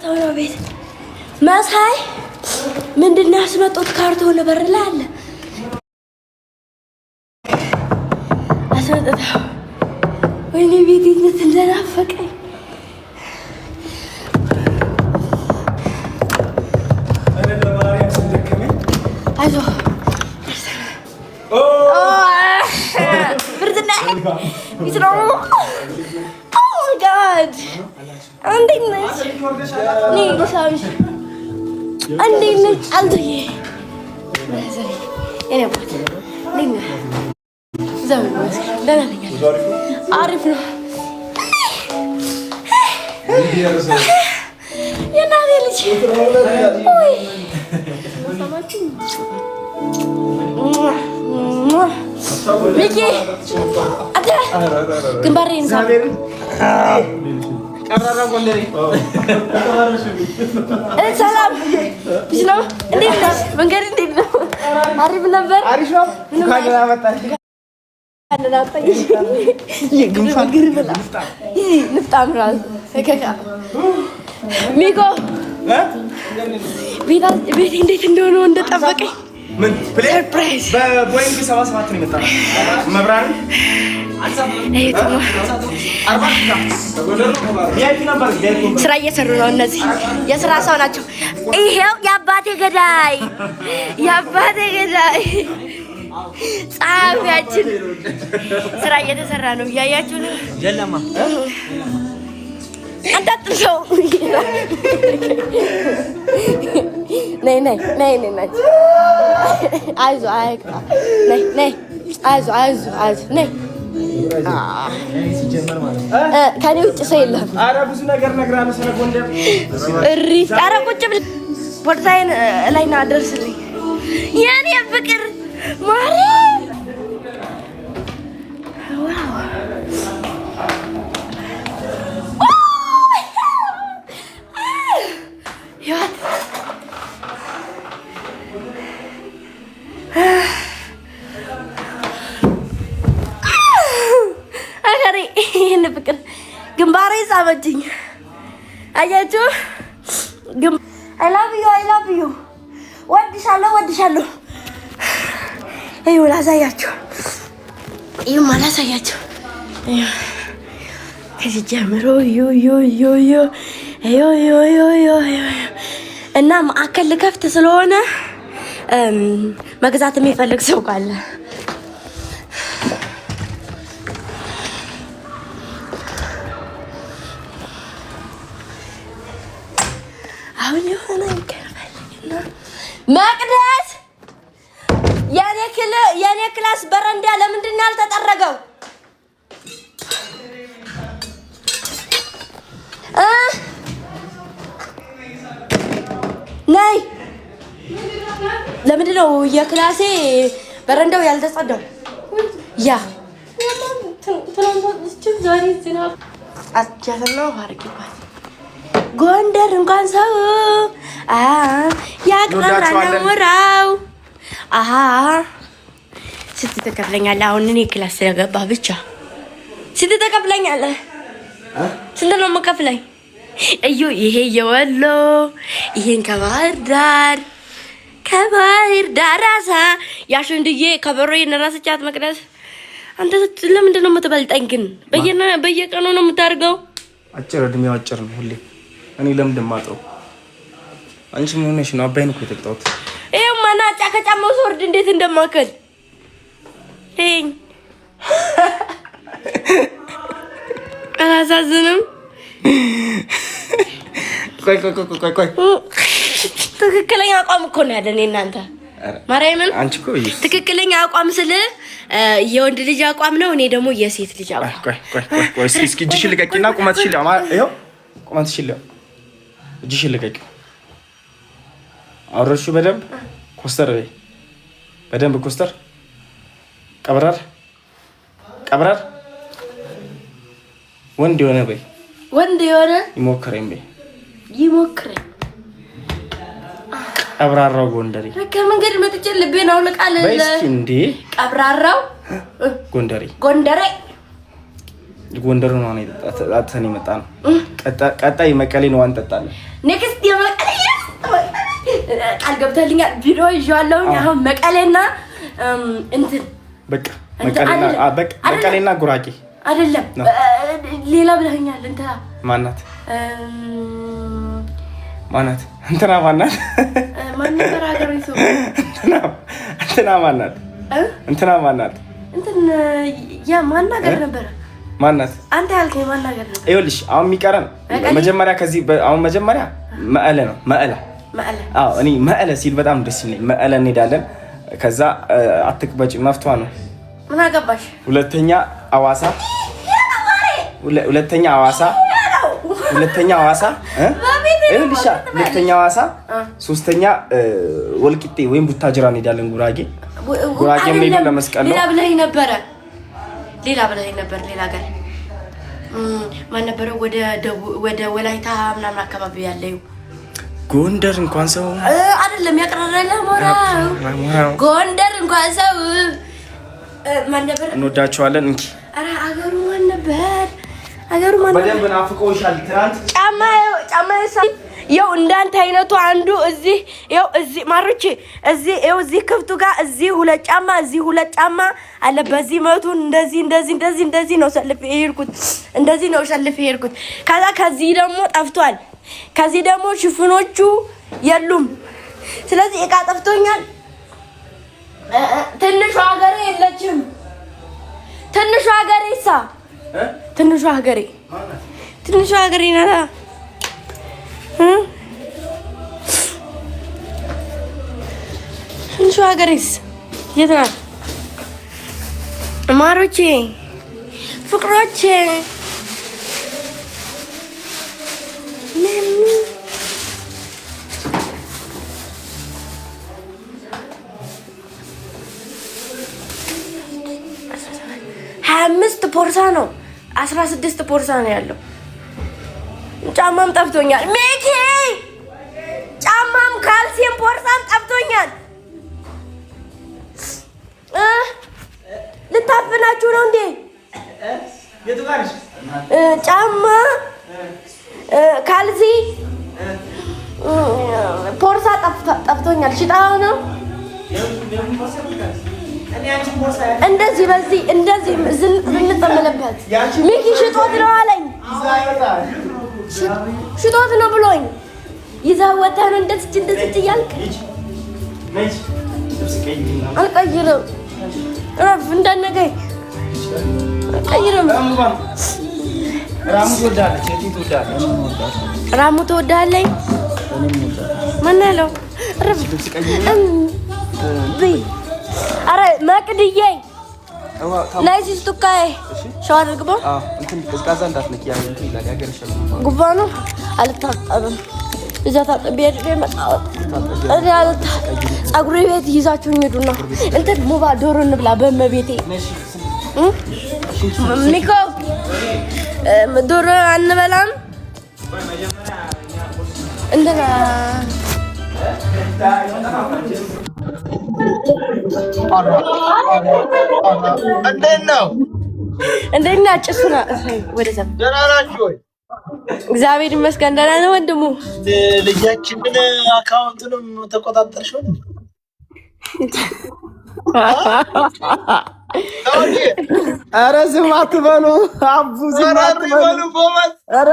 መጥተው ነው ቤት መሳይ ምንድነው ያስመጡት? ካርቶን በር ላይ አለ አስመጣው። ወይኔ ቤት እንዴት እንደናፈቀኝ አይዞህ ብርድና ይስራው Oh my God! እንዴት ነሽ? ነይ ልሳምሽ። እንዴት ነሽ? አልተዬ እኔ አባት እንዴት ነሽ? ዘመን ደህና ነኝ። አሪፍ ነው። የእናቴ ልጅ ወይ ሚኪ አደ ግንባሬን ሳብ ቀብራራ ጎንደሬ ሰላም ቢስ ነው። እንዴት ነሽ? መንገድ እንዴት ነው? አሪፍ ነበር። አሪፍ ነው። ካንደና መጣሽ ካንደና መጣሽ የግንፋን ግርብላ ንፍጣም ራስ ከካ ሚኮ ቤት እንዴት እንደሆነ እንደጠበቀኝ ምን ሰርፕራይዝ በቦይንግ 77 ነው የመጣው መብራን ስራ እየሰሩ ነው። እነዚህ የስራ ሰው ናቸው። ይሄው የአባቴ ገዳይ ጸሐፊያችን ስራ እየተሰራ ነው። እያያችሁ ነው። የለማ አንታጥሰው ነይ አይዞህ ነይ ከኔ ውጭ ሰው የለም። ኧረ ብዙ ነገር ነግራለሁ ስለ ጎንደር። ኧረ ቁጭ ብለህ ቦርሳዬን ላይ ና ደርስልኝ የኔ ፍቅር ማርያም። ይሄን ፍቅር ግንባሬ ሳበችኝ። አያችሁ I love you ወድሻለሁ። ይኸው ላሳያችሁ ከዚህ ጀምሮ እና ማዕከል ልከፍት ስለሆነ መግዛት የሚፈልግ ሰው ካለ አሁን የሆነ ይከራልና መቅደስ የኔ ክላስ በረንዳ ለምንድን ነው ያልተጠረገው? ነይ ለምንድን ነው የክላሴ በረንዳው ያልተጸዳው? ያ ዛሬ ዝናብ አስቻለና አርጊባት ጎንደር እንኳን ሰው ያቅራራው ወራው ስንት ተከፍለኛለህ? አሁን እኔ ክላስ ስለገባ ብቻ ስንት ተከፍለኛለህ? ስንት ነው የምከፍለኝ? እዩ ይሄ የወሎ ይሄን ከባህር ዳር ራሳ ያሽንድዬ ከበሮዬን ራስቻት መቅደስ አንተ ለምንድን ነው የምትበልጠኝ ግን? በየቀኑ ነው የምታርገው? አጭር እድሜው አጭር ነው ሁሌ እኔ ለምንድን ማጥረው? አንቺ ምን ሆነሽ ነው? አባይን እኮ የተቀጣሁት። ይሄው ማናጫ ከጫማው ወርድ እንዴት እንደማከል እኝ አላሳዝንም። ቆይ ትክክለኛ አቋም እኮ ነው ያለን እናንተ ማርያምን። አንቺ እኮ ትክክለኛ አቋም ስለ የወንድ ልጅ አቋም ነው። እኔ ደግሞ የሴት ልጅ አቋም። ቆይ እስኪ እጅሽን ልቀቂና ቁመትሽን ይኸው ቁመትሽን እጅሽን ልቀቂው። አውረድሽው በደንብ ኮስተር በይ። በደንብ ኮስተር ቀብራር ወንድ የሆነ በይ። ይሞክረኝ በይ። ቀብራራው ጎንደሬ ከመንገድ መጥቼ ልቤን አውልቃለሁ። በስኪ እንዴ ቀብራራው ጎንደሬ ጎንደሩ ነው። እኔ አጥተን የመጣ ነው። ቀጣይ መቀሌ ነው እንጠጣለን። ኔክስት የመቀሌ ቃል ገብተልኛል። ቪዲዮ ይዤዋለሁ። አሁን መቀሌና እንትን በቃ መቀሌና ጉራጌ አይደለም ሌላ ብለኸኛል። እንትና ማናት እንትና ማናት ማን ነበር ሀገሩ ሰው እንትና ማናት እንትን ያ ማናገር ነበር። ማናት አንተ ያልከኝ ማናገር ነበር። ይኸውልሽ አሁን የሚቀረን መጀመሪያ ከዚህ አሁን መጀመሪያ መቀለ ነው። መቀለ አዎ እኔ መቀለ ሲል በጣም ደስ ይለኛል። መቀለ እንሄዳለን። ከዛ አትቅበጭ መፍቷ ነው። ምን አገባሽ? ሁለተኛ ሐዋሳ ሁለተኛ ሐዋሳ ይኸውልሽ ሁለተኛ ሐዋሳ ሶስተኛ ወልቂጤ ወይም ቡታጅራ እንሄዳለን። ጉራጌ እንሄዳለን ለመስቀል ነው። ሌላ ብለኸኝ ነበር ሌላ ጋር ማን ነበረ? ወደ ወላይታ ምናምን አካባቢ ያለው ጎንደር እንኳን ሰው አይደለም ያቀረረለ ሞራው ጎንደር እንኳን ሰው ማን ነበር? እንወዳቸዋለን። እንኪ አረ አገሩ ማን ነበር? አገሩ ማን ነበር? በደንብ ናፍቆሻል። ትናንት ጫማ ይኸው እንዳንተ አይነቱ አንዱ እዚህ ይኸው እዚህ ማሮቼ እዚህ ይኸው እዚህ ክፍቱ ጋር እዚህ ሁለት ጫማ አለ። በዚህ መቱን እንደዚህ ነው ሰልፍ የሄድኩት። እንደዚህ ነው ሰልፍ የሄድኩት። ከዚህ ደግሞ ጠፍቷል። ከዚህ ደግሞ ሽፍኖቹ የሉም። ስለዚህ እቃ ጠፍቶኛል። ትንሹ ሀገሬ የለችም። ትንሹ ሀገሬ ናታ። ትንሹ ሀገሬስ የት ናት? ማሮቼ ፍቅሮቼ ፖርሳ ነው 16 ፖርሳ ነው ያለው። ጫማም ጠፍቶኛል። ሚኪ ጫማም ካልሲም ፖርሳም ጠፍቶኛል። ልታፍናችሁ ነው እንዴ? ጫማ ካልሲ ፖርሳ ጠፍቶኛል። ሽጣው ነው እንደዚህ በዚህ እንደዚህ ዝንጥምልበት ሚኪ ሽጦት ነው አለኝ። ሽጦት ነው ብሎኝ ይዘህ ወተህ ነው እንደዚህ እያልክ አልቀይርም። እረፍ እንዳነገኝ አልቀይርም። ራሙ ትወዳለች። ማን ያለው እረፍ ብይ። አረ መቅድዬ ናይ ሲስቱካይ ሻወር ግባ። እንትን ቀዝቃዛ እንዳትነኪ ያ እንትን ይላል ያገርሻል። ጉባ ነው አልታጠብም። እዛ ታጥቤ መጣሁ። ፀጉሬ ቤት ይዛችሁኝ ሂዱና እንትን ሙባ ዶሮ እንብላ በመቤቴ ሚኮ ዶሮ አንበላም እንደና እንዴት ነው? ጭሱና ወደዛ ደህና ናችሁ ወይ? እግዚአብሔር ይመስገን ደህና ነው ወንድሙ። ልጃችንን አካውንቱንም ተቆጣጠርሽው? ኧረ ዝም አትበሉ። አቡ ዝም አትበሉ። ኧረ